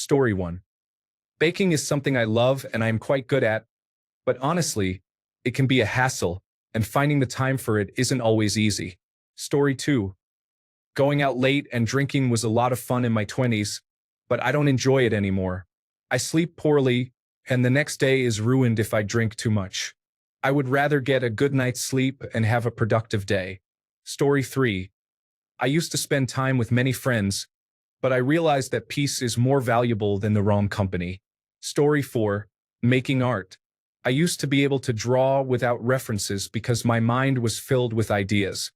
Story 1. Baking is something I love and I am quite good at, but honestly, it can be a hassle, and finding the time for it isn't always easy. Story 2. Going out late and drinking was a lot of fun in my 20s, but I don't enjoy it anymore. I sleep poorly, and the next day is ruined if I drink too much. I would rather get a good night's sleep and have a productive day. Story 3. I used to spend time with many friends, but I realized that peace is more valuable than the wrong company. Story 4. Making art. I used to be able to draw without references because my mind was filled with ideas.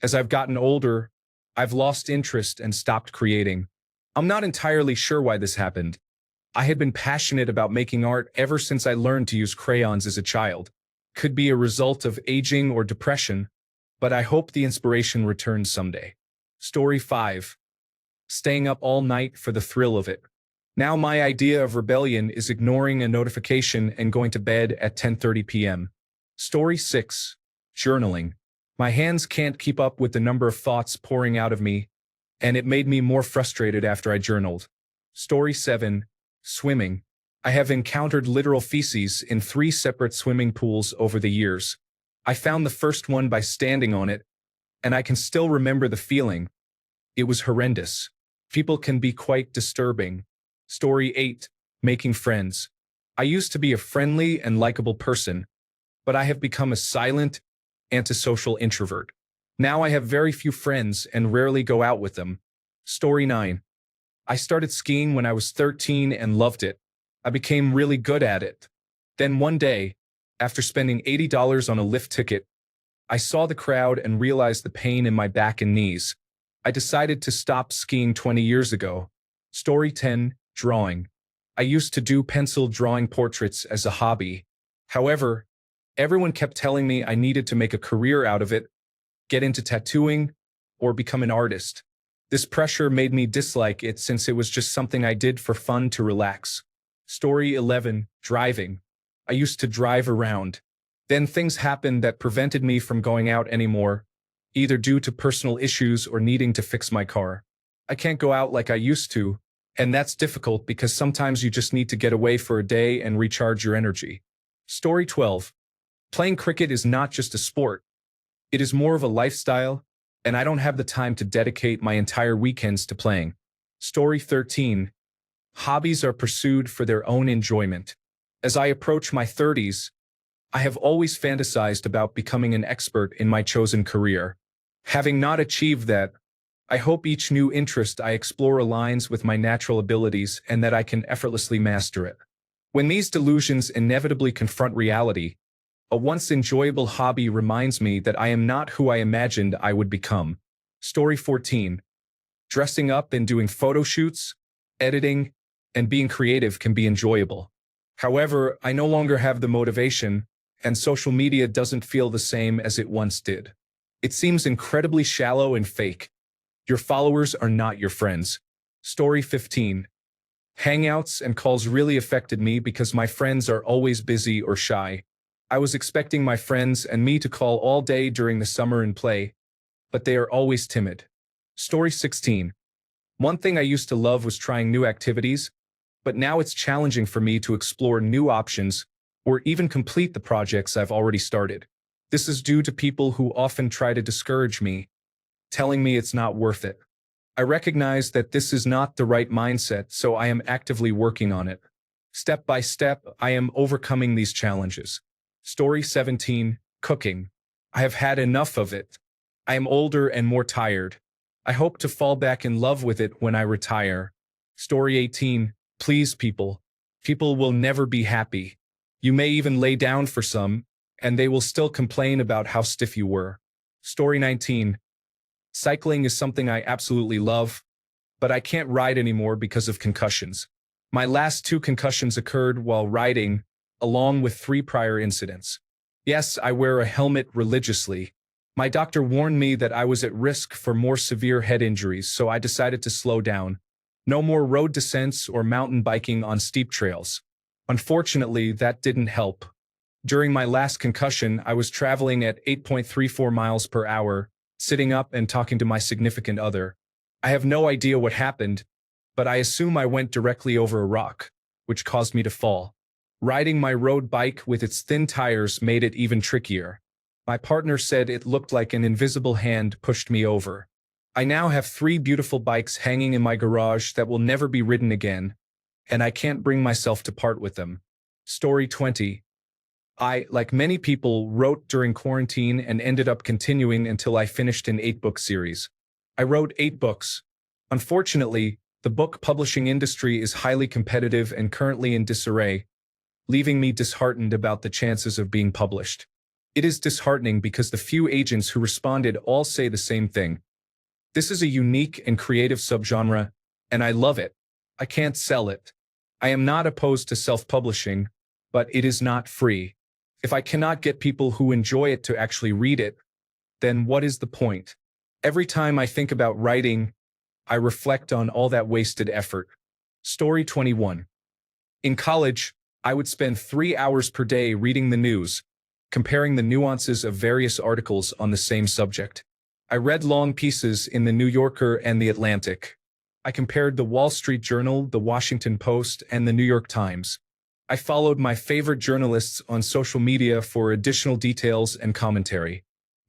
As I've gotten older, I've lost interest and stopped creating. I'm not entirely sure why this happened. I had been passionate about making art ever since I learned to use crayons as a child. Could be a result of aging or depression, but I hope the inspiration returns someday. Story 5. Staying up all night for the thrill of it. Now my idea of rebellion is ignoring a notification and going to bed at 10:30 p.m. Story 6. Journaling. My hands can't keep up with the number of thoughts pouring out of me, and it made me more frustrated after I journaled. Story 7. Swimming. I have encountered literal feces in 3 separate swimming pools over the years. I found the first one by standing on it, and I can still remember the feeling. It was horrendous. People can be quite disturbing. Story 8. Making friends. I used to be a friendly and likable person, but I have become a silent, antisocial introvert. Now I have very few friends and rarely go out with them. Story 9. I started skiing when I was 13 and loved it. I became really good at it. Then one day, after spending $80 on a lift ticket, I saw the crowd and realized the pain in my back and knees. I decided to stop skiing 20 years ago. Story 10. Drawing. I used to do pencil drawing portraits as a hobby. However, everyone kept telling me I needed to make a career out of it, get into tattooing, or become an artist. This pressure made me dislike it since it was just something I did for fun to relax. Story 11. Driving. I used to drive around. Then things happened that prevented me from going out anymore, either due to personal issues or needing to fix my car. I can't go out like I used to, and that's difficult because sometimes you just need to get away for a day and recharge your energy. Story 12. Playing cricket is not just a sport. It is more of a lifestyle, and I don't have the time to dedicate my entire weekends to playing. Story 13. Hobbies are pursued for their own enjoyment. As I approach my 30s, I have always fantasized about becoming an expert in my chosen career. Having not achieved that, I hope each new interest I explore aligns with my natural abilities and that I can effortlessly master it. When these delusions inevitably confront reality, a once enjoyable hobby reminds me that I am not who I imagined I would become. Story 14. Dressing up and doing photo shoots, editing, and being creative can be enjoyable. However, I no longer have the motivation, and social media doesn't feel the same as it once did. It seems incredibly shallow and fake. Your followers are not your friends. Story 15. Hangouts and calls really affected me because my friends are always busy or shy. I was expecting my friends and me to call all day during the summer and play, but they are always timid. Story 16. One thing I used to love was trying new activities, but now it's challenging for me to explore new options or even complete the projects I've already started. This is due to people who often try to discourage me, telling me it's not worth it. I recognize that this is not the right mindset, so I am actively working on it. Step by step, I am overcoming these challenges. Story 17. Cooking. I have had enough of it. I am older and more tired. I hope to fall back in love with it when I retire. Story 18. Please people. People will never be happy. You may even lay down for some, and they will still complain about how stiff you were. Story 19. Cycling is something I absolutely love, but I can't ride anymore because of concussions. My last 2 concussions occurred while riding, along with 3 prior incidents. Yes, I wear a helmet religiously. My doctor warned me that I was at risk for more severe head injuries, so I decided to slow down. No more road descents or mountain biking on steep trails. Unfortunately, that didn't help. During my last concussion, I was traveling at 8.34 miles per hour, sitting up and talking to my significant other. I have no idea what happened, but I assume I went directly over a rock, which caused me to fall. Riding my road bike with its thin tires made it even trickier. My partner said it looked like an invisible hand pushed me over. I now have 3 beautiful bikes hanging in my garage that will never be ridden again, and I can't bring myself to part with them. Story 20. I, like many people, wrote during quarantine and ended up continuing until I finished an 8-book series. I wrote 8 books. Unfortunately, the book publishing industry is highly competitive and currently in disarray, leaving me disheartened about the chances of being published. It is disheartening because the few agents who responded all say the same thing. This is a unique and creative subgenre, and I love it. I can't sell it. I am not opposed to self-publishing, but it is not free. If I cannot get people who enjoy it to actually read it, then what is the point? Every time I think about writing, I reflect on all that wasted effort. Story 21. In college, I would spend 3 hours per day reading the news, comparing the nuances of various articles on the same subject. I read long pieces in the New Yorker and the Atlantic. I compared the Wall Street Journal, the Washington Post, and the New York Times. I followed my favorite journalists on social media for additional details and commentary.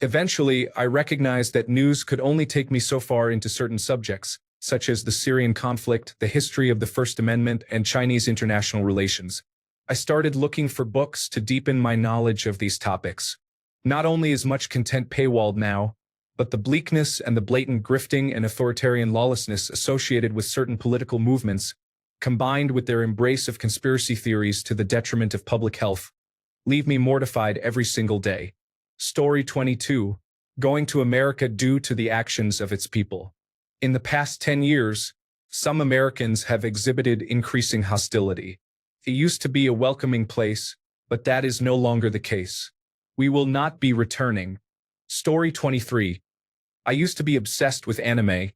Eventually, I recognized that news could only take me so far into certain subjects, such as the Syrian conflict, the history of the First Amendment, and Chinese international relations. I started looking for books to deepen my knowledge of these topics. Not only is much content paywalled now, but the bleakness and the blatant grifting and authoritarian lawlessness associated with certain political movements, combined with their embrace of conspiracy theories to the detriment of public health, leave me mortified every single day. Story 22. Going to America due to the actions of its people. In the past 10 years, some Americans have exhibited increasing hostility. It used to be a welcoming place, but that is no longer the case. We will not be returning. Story 23. I used to be obsessed with anime,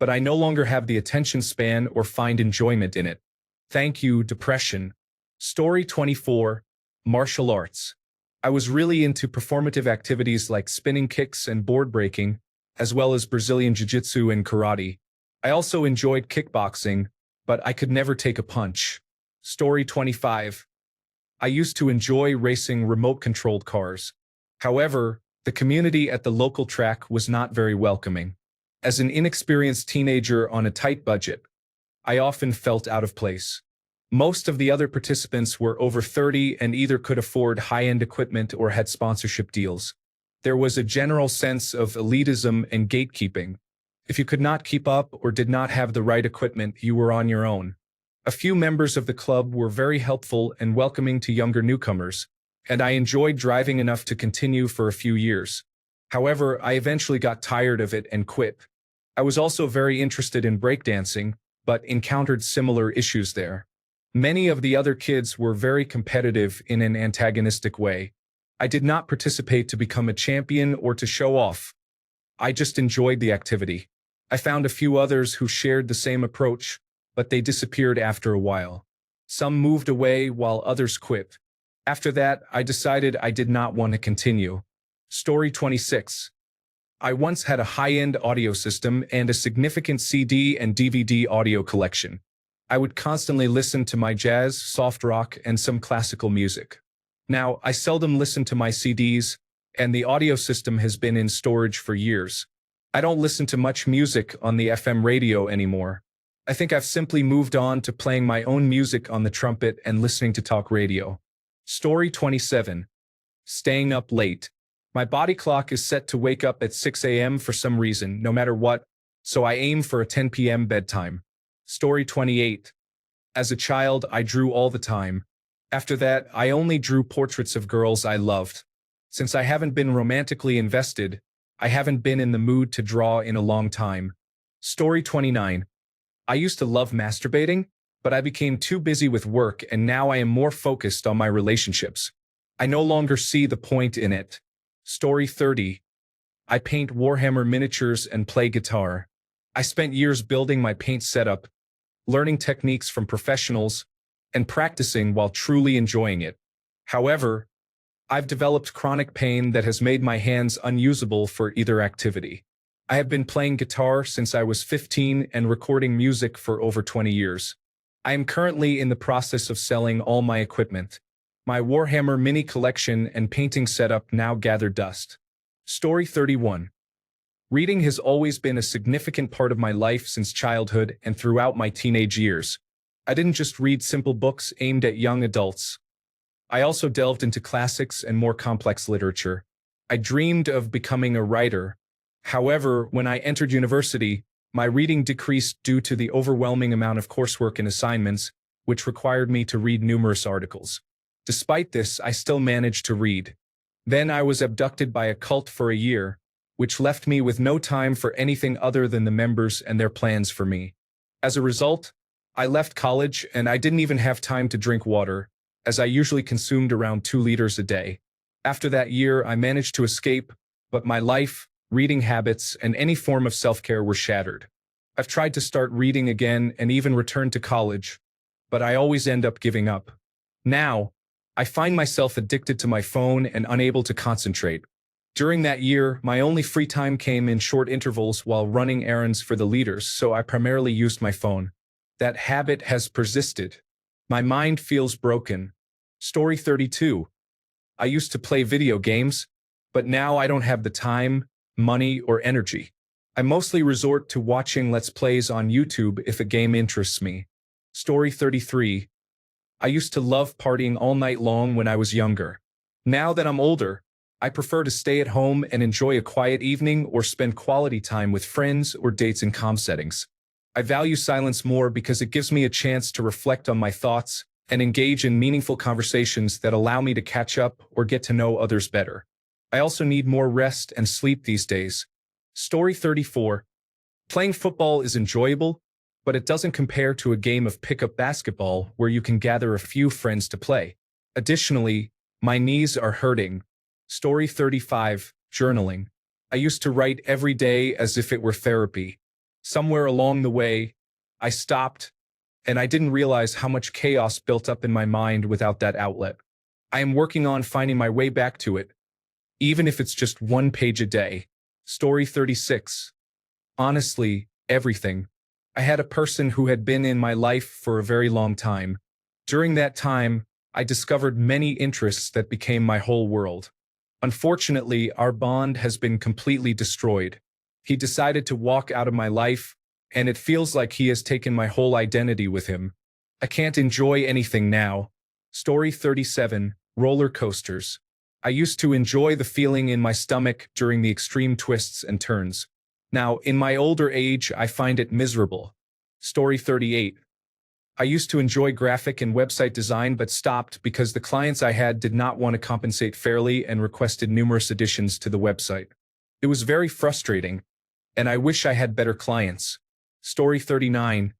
but I no longer have the attention span or find enjoyment in it. Thank you, depression. Story 24. Martial arts. I was really into performative activities like spinning kicks and board breaking, as well as Brazilian jiu-jitsu and karate. I also enjoyed kickboxing, but I could never take a punch. Story 25. I used to enjoy racing remote-controlled cars. However, the community at the local track was not very welcoming. As an inexperienced teenager on a tight budget, I often felt out of place. Most of the other participants were over 30 and either could afford high-end equipment or had sponsorship deals. There was a general sense of elitism and gatekeeping. If you could not keep up or did not have the right equipment, you were on your own. A few members of the club were very helpful and welcoming to younger newcomers, and I enjoyed driving enough to continue for a few years. However, I eventually got tired of it and quit. I was also very interested in breakdancing, but encountered similar issues there. Many of the other kids were very competitive in an antagonistic way. I did not participate to become a champion or to show off. I just enjoyed the activity. I found a few others who shared the same approach, but they disappeared after a while. Some moved away while others quit. After that, I decided I did not want to continue. Story 26. I once had a high-end audio system and a significant CD and DVD audio collection. I would constantly listen to my jazz, soft rock, and some classical music. Now, I seldom listen to my CDs, and the audio system has been in storage for years. I don't listen to much music on the FM radio anymore. I think I've simply moved on to playing my own music on the trumpet and listening to talk radio. Story 27. Staying up late. My body clock is set to wake up at 6 a.m. for some reason, no matter what, so I aim for a 10 p.m. bedtime. Story 28. As a child, I drew all the time. After that, I only drew portraits of girls I loved. Since I haven't been romantically invested, I haven't been in the mood to draw in a long time. Story 29. I used to love masturbating, but I became too busy with work and now I am more focused on my relationships. I no longer see the point in it. Story 30. I paint Warhammer miniatures and play guitar. I spent years building my paint setup, learning techniques from professionals, and practicing while truly enjoying it. However, I've developed chronic pain that has made my hands unusable for either activity. I have been playing guitar since I was 15 and recording music for over 20 years. I am currently in the process of selling all my equipment. My Warhammer mini collection and painting setup now gather dust. Story 31. Reading has always been a significant part of my life since childhood and throughout my teenage years. I didn't just read simple books aimed at young adults. I also delved into classics and more complex literature. I dreamed of becoming a writer. However, when I entered university, my reading decreased due to the overwhelming amount of coursework and assignments, which required me to read numerous articles. Despite this, I still managed to read. Then I was abducted by a cult for a year, which left me with no time for anything other than the members and their plans for me. As a result, I left college and I didn't even have time to drink water, as I usually consumed around 2 liters a day. After that year, I managed to escape, but my life, reading habits, and any form of self-care were shattered. I've tried to start reading again and even return to college, but I always end up giving up. Now, I find myself addicted to my phone and unable to concentrate. During that year, my only free time came in short intervals while running errands for the leaders, so I primarily used my phone. That habit has persisted. My mind feels broken. Story 32. I used to play video games, but now I don't have the time, money, or energy. I mostly resort to watching Let's Plays on YouTube if a game interests me. Story 33. I used to love partying all night long when I was younger. Now that I'm older, I prefer to stay at home and enjoy a quiet evening or spend quality time with friends or dates in calm settings. I value silence more because it gives me a chance to reflect on my thoughts and engage in meaningful conversations that allow me to catch up or get to know others better. I also need more rest and sleep these days. Story 34. Playing football is enjoyable, but it doesn't compare to a game of pickup basketball where you can gather a few friends to play. Additionally, my knees are hurting. Story 35. Journaling. I used to write every day as if it were therapy. Somewhere along the way, I stopped, and I didn't realize how much chaos built up in my mind without that outlet. I am working on finding my way back to it, even if it's just 1 page a day. Story 36. Honestly, everything. I had a person who had been in my life for a very long time. During that time, I discovered many interests that became my whole world. Unfortunately, our bond has been completely destroyed. He decided to walk out of my life, and it feels like he has taken my whole identity with him. I can't enjoy anything now. Story 37. Roller coasters. I used to enjoy the feeling in my stomach during the extreme twists and turns. Now, in my older age, I find it miserable. Story 38. I used to enjoy graphic and website design but stopped because the clients I had did not want to compensate fairly and requested numerous additions to the website. It was very frustrating, and I wish I had better clients. Story 39.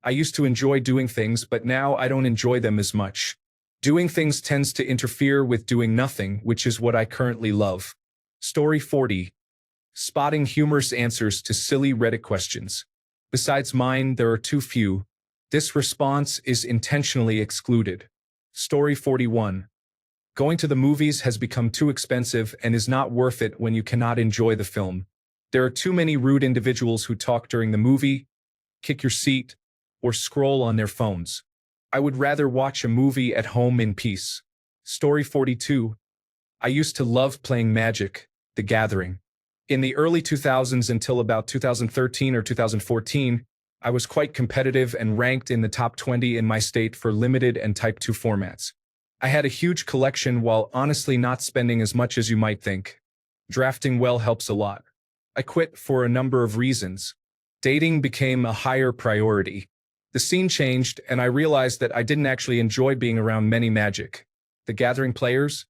I used to enjoy doing things, but now I don't enjoy them as much. Doing things tends to interfere with doing nothing, which is what I currently love. Story 40. Spotting humorous answers to silly Reddit questions. Besides mine, there are too few. This response is intentionally excluded. Story 41. Going to the movies has become too expensive and is not worth it when you cannot enjoy the film. There are too many rude individuals who talk during the movie, kick your seat, or scroll on their phones. I would rather watch a movie at home in peace. Story 42. I used to love playing Magic: The Gathering. In the early 2000s until about 2013 or 2014, I was quite competitive and ranked in the top 20 in my state for limited and Type 2 formats. I had a huge collection while honestly not spending as much as you might think. Drafting well helps a lot. I quit for a number of reasons. Dating became a higher priority. The scene changed, and I realized that I didn't actually enjoy being around many Magic: The Gathering players.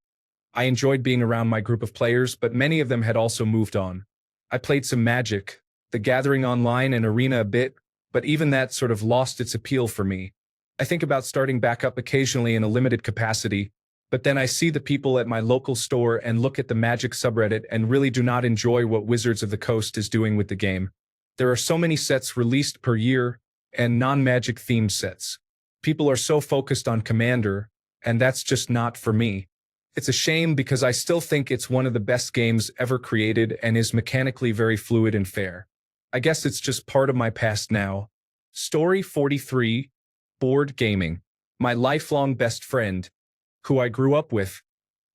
I enjoyed being around my group of players, but many of them had also moved on. I played some Magic: The Gathering online and Arena a bit, but even that sort of lost its appeal for me. I think about starting back up occasionally in a limited capacity, but then I see the people at my local store and look at the Magic subreddit and really do not enjoy what Wizards of the Coast is doing with the game. There are so many sets released per year, and non-Magic themed sets. People are so focused on Commander, and that's just not for me. It's a shame because I still think it's one of the best games ever created and is mechanically very fluid and fair. I guess it's just part of my past now. Story 43, Board Gaming. My lifelong best friend, who I grew up with,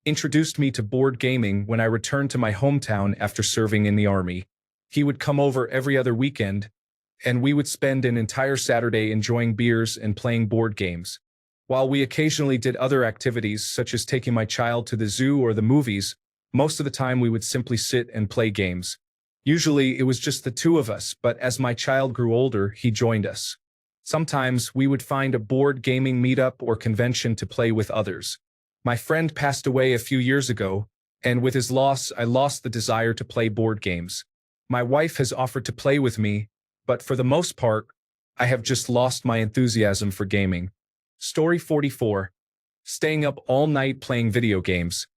introduced me to board gaming when I returned to my hometown after serving in the army. He would come over every other weekend, and we would spend an entire Saturday enjoying beers and playing board games. While we occasionally did other activities, such as taking my child to the zoo or the movies, most of the time we would simply sit and play games. Usually it was just the two of us, but as my child grew older, he joined us. Sometimes we would find a board gaming meetup or convention to play with others. My friend passed away a few years ago, and with his loss, I lost the desire to play board games. My wife has offered to play with me, but for the most part, I have just lost my enthusiasm for gaming. Story 44. Staying up all night playing video games.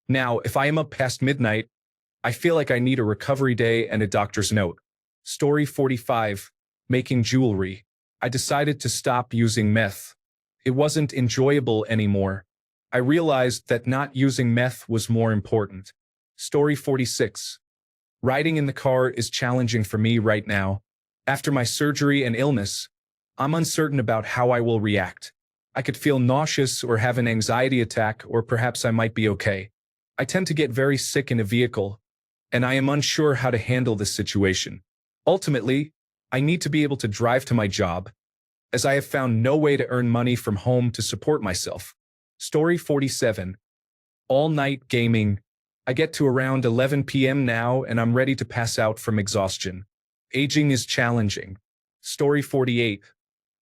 Now, if I am up past midnight, I feel like I need a recovery day and a doctor's note. Story 45. Making jewelry. I decided to stop using meth. It wasn't enjoyable anymore. I realized that not using meth was more important. Story 46. Riding in the car is challenging for me right now. After my surgery and illness, I'm uncertain about how I will react. I could feel nauseous or have an anxiety attack, or perhaps I might be okay. I tend to get very sick in a vehicle, and I am unsure how to handle this situation. Ultimately, I need to be able to drive to my job, as I have found no way to earn money from home to support myself. Story 47. All night gaming. I get to around 11 p.m. now and I'm ready to pass out from exhaustion. Aging is challenging. Story 48.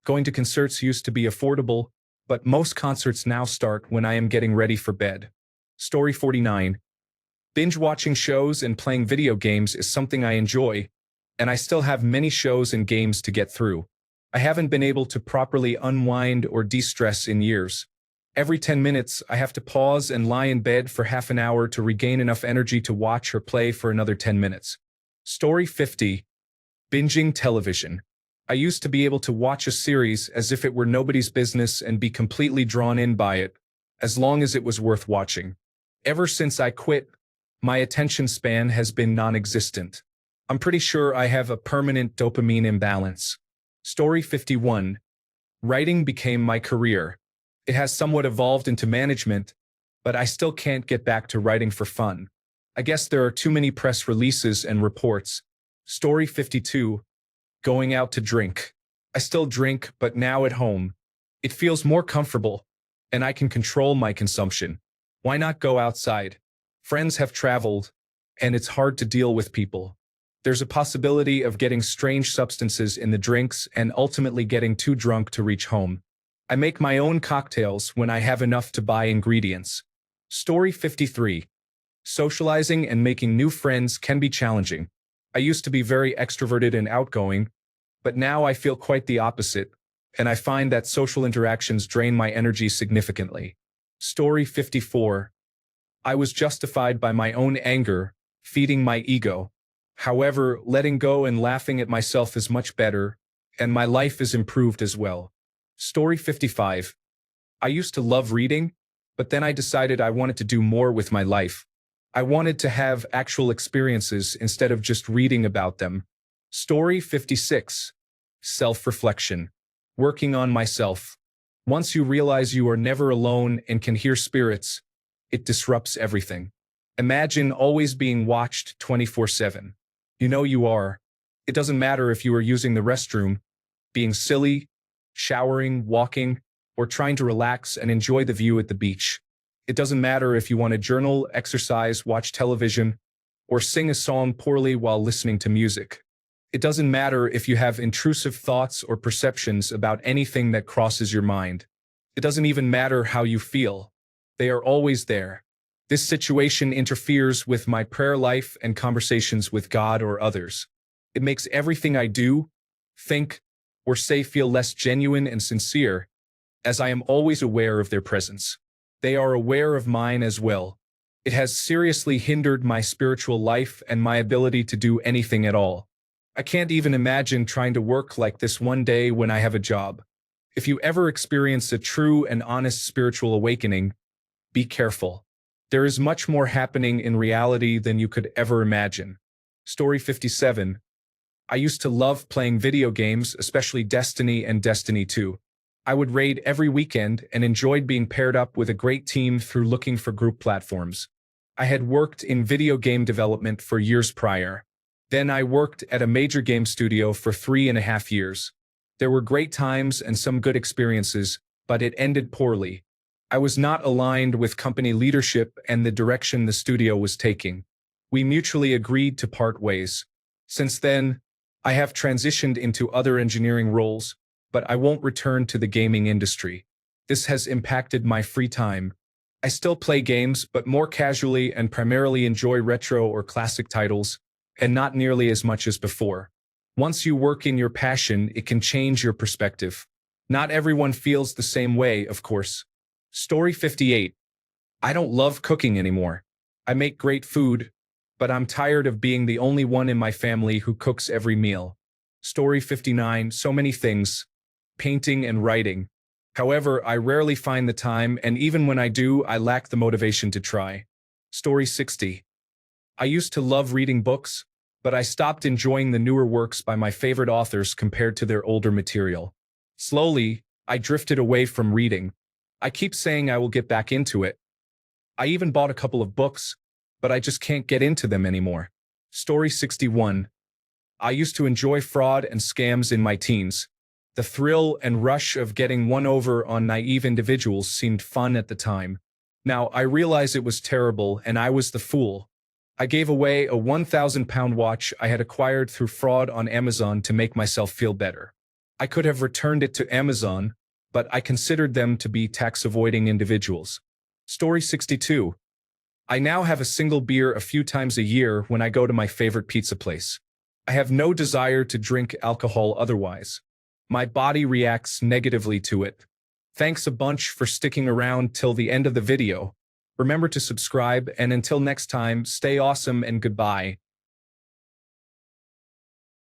Going to concerts used to be affordable, but most concerts now start when I am getting ready for bed. Story 49. Binge watching shows and playing video games is something I enjoy, and I still have many shows and games to get through. I haven't been able to properly unwind or de-stress in years. Every 10 minutes, I have to pause and lie in bed for half an hour to regain enough energy to watch or play for another 10 minutes. Story 50. Binging television. I used to be able to watch a series as if it were nobody's business and be completely drawn in by it, as long as it was worth watching. Ever since I quit, my attention span has been non-existent. I'm pretty sure I have a permanent dopamine imbalance. Story 51. Writing became my career. It has somewhat evolved into management, but I still can't get back to writing for fun. I guess there are too many press releases and reports. Story 52. Going out to drink. I still drink, but now at home. It feels more comfortable, and I can control my consumption. Why not go outside? Friends have traveled, and it's hard to deal with people. There's a possibility of getting strange substances in the drinks and ultimately getting too drunk to reach home. I make my own cocktails when I have enough to buy ingredients. Story 53. Socializing and making new friends can be challenging. I used to be very extroverted and outgoing, but now I feel quite the opposite, and I find that social interactions drain my energy significantly. Story 54. I was justified by my own anger, feeding my ego. However, letting go and laughing at myself is much better, and my life is improved as well. Story 55. I used to love reading, but then I decided I wanted to do more with my life. I wanted to have actual experiences instead of just reading about them. Story 56. Self-reflection. Working on myself. Once you realize you are never alone and can hear spirits, it disrupts everything. Imagine always being watched 24/7. You know you are. It doesn't matter if you are using the restroom, being silly, showering, walking, or trying to relax and enjoy the view at the beach. It doesn't matter if you want to journal, exercise, watch television, or sing a song poorly while listening to music. It doesn't matter if you have intrusive thoughts or perceptions about anything that crosses your mind. It doesn't even matter how you feel. They are always there. This situation interferes with my prayer life and conversations with God or others. It makes everything I do, think, or say feel less genuine and sincere, as I am always aware of their presence. They are aware of mine as well. It has seriously hindered my spiritual life and my ability to do anything at all. I can't even imagine trying to work like this one day when I have a job. If you ever experience a true and honest spiritual awakening, be careful. There is much more happening in reality than you could ever imagine. Story 57. I used to love playing video games, especially Destiny and Destiny 2. I would raid every weekend and enjoyed being paired up with a great team through looking for group platforms. I had worked in video game development for years prior. Then I worked at a major game studio for 3.5 years. There were great times and some good experiences, but it ended poorly. I was not aligned with company leadership and the direction the studio was taking. We mutually agreed to part ways. Since then, I have transitioned into other engineering roles, but I won't return to the gaming industry. This has impacted my free time. I still play games, but more casually and primarily enjoy retro or classic titles, and not nearly as much as before. Once you work in your passion, it can change your perspective. Not everyone feels the same way, of course. Story 58. I don't love cooking anymore. I make great food, but I'm tired of being the only one in my family who cooks every meal. Story 59. So many things. Painting and writing. However, I rarely find the time, and even when I do, I lack the motivation to try. Story 60. I used to love reading books, but I stopped enjoying the newer works by my favorite authors compared to their older material. Slowly, I drifted away from reading. I keep saying I will get back into it. I even bought a couple of books, but I just can't get into them anymore. Story 61. I used to enjoy fraud and scams in my teens. The thrill and rush of getting one over on naive individuals seemed fun at the time. Now, I realize it was terrible and I was the fool. I gave away a 1,000-pound watch I had acquired through fraud on Amazon to make myself feel better. I could have returned it to Amazon, but I considered them to be tax-avoiding individuals. Story 62. I now have a single beer a few times a year when I go to my favorite pizza place. I have no desire to drink alcohol otherwise. My body reacts negatively to it. Thanks a bunch for sticking around till the end of the video. Remember to subscribe, and until next time, stay awesome and goodbye.